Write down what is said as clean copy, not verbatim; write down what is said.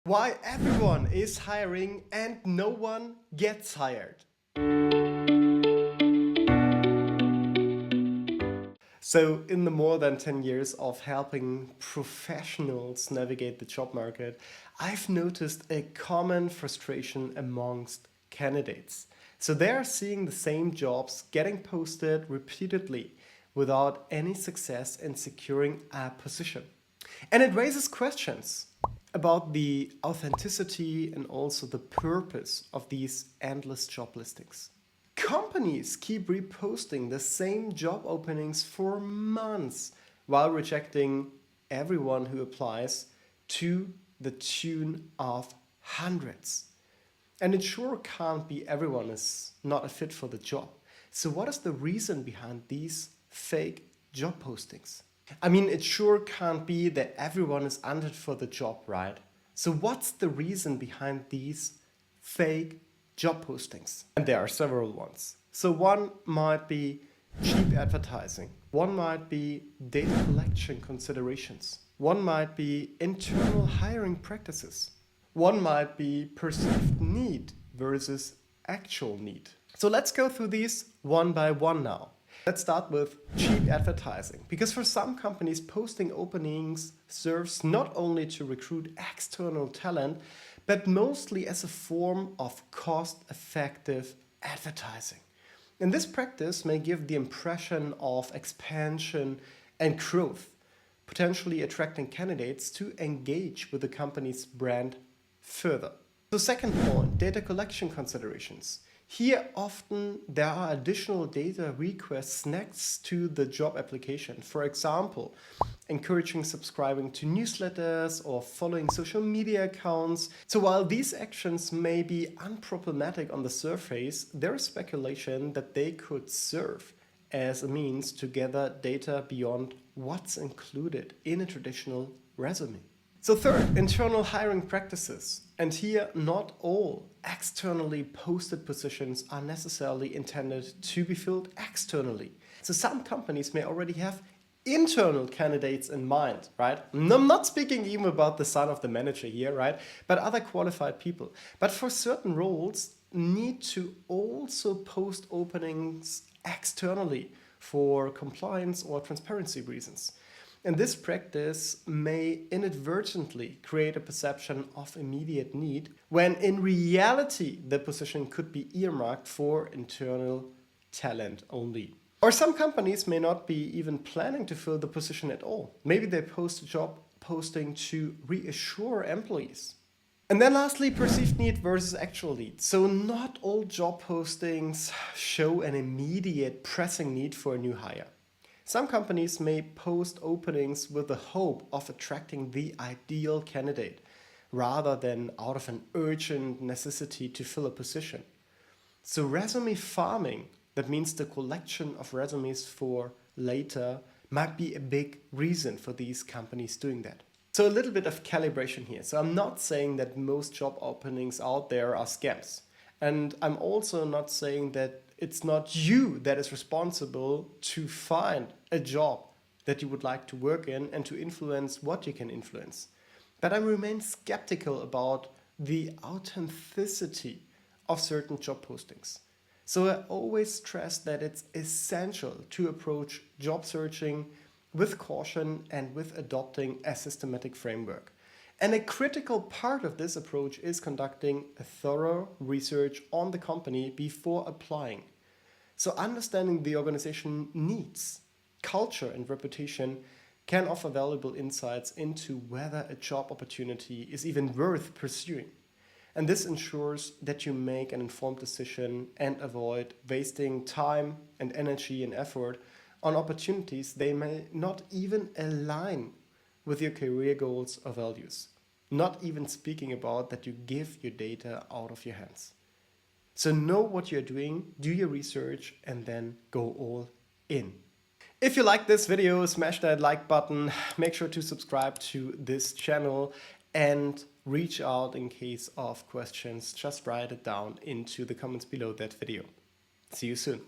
Why everyone is hiring and no one gets hired. So in the more than 10 years of helping professionals navigate the job market, I've noticed a common frustration amongst candidates. So they are seeing the same jobs getting posted repeatedly without any success in securing a position. And it raises questions about the authenticity and also the purpose of these endless job listings. Companies keep reposting the same job openings for months while rejecting everyone who applies to the tune of hundreds. And it sure can't be everyone is not a fit for the job. So what is the reason behind these fake job postings? I mean, it sure can't be that everyone is unfit for the job, right? So what's the reason behind these fake job postings? And there are several ones. So one might be cheap advertising. One might be data collection considerations. One might be internal hiring practices. One might be perceived need versus actual need. So let's go through these one by one now. Let's start with cheap advertising, because for some companies, posting openings serves not only to recruit external talent, but mostly as a form of cost-effective advertising. And this practice may give the impression of expansion and growth, potentially attracting candidates to engage with the company's brand further. So second point, data collection considerations. Here often there are additional data requests next to the job application. For example, encouraging subscribing to newsletters or following social media accounts. So while these actions may be unproblematic on the surface, there is speculation that they could serve as a means to gather data beyond what's included in a traditional resume. So third, internal hiring practices. And here, not all externally posted positions are necessarily intended to be filled externally. So some companies may already have internal candidates in mind, right? I'm not speaking even about the son of the manager here, right? But other qualified people. But for certain roles, need to also post openings externally for compliance or transparency reasons. And this practice may inadvertently create a perception of immediate need, when in reality the position could be earmarked for internal talent only. Or some companies may not be even planning to fill the position at all. Maybe they post a job posting to reassure employees. And then lastly, perceived need versus actual need. So not all job postings show an immediate pressing need for a new hire. Some companies may post openings with the hope of attracting the ideal candidate, rather than out of an urgent necessity to fill a position. So resume farming, that means the collection of resumes for later, might be a big reason for these companies doing that. So a little bit of calibration here. So I'm not saying that most job openings out there are scams. And I'm also not saying that it's not you that is responsible to find a job that you would like to work in and to influence what you can influence. But I remain skeptical about the authenticity of certain job postings. So I always stress that it's essential to approach job searching with caution and with adopting a systematic framework. And a critical part of this approach is conducting a thorough research on the company before applying. So understanding the organization needs, culture and reputation can offer valuable insights into whether a job opportunity is even worth pursuing. And this ensures that you make an informed decision and avoid wasting time and energy and effort on opportunities they may not even align with your career goals or values. Not even speaking about that you give your data out of your hands. So know what you're doing, do your research, and then go all in. If you like this video, smash that like button, make sure to subscribe to this channel, and reach out in case of questions. Just write it down into the comments below that video. See you soon.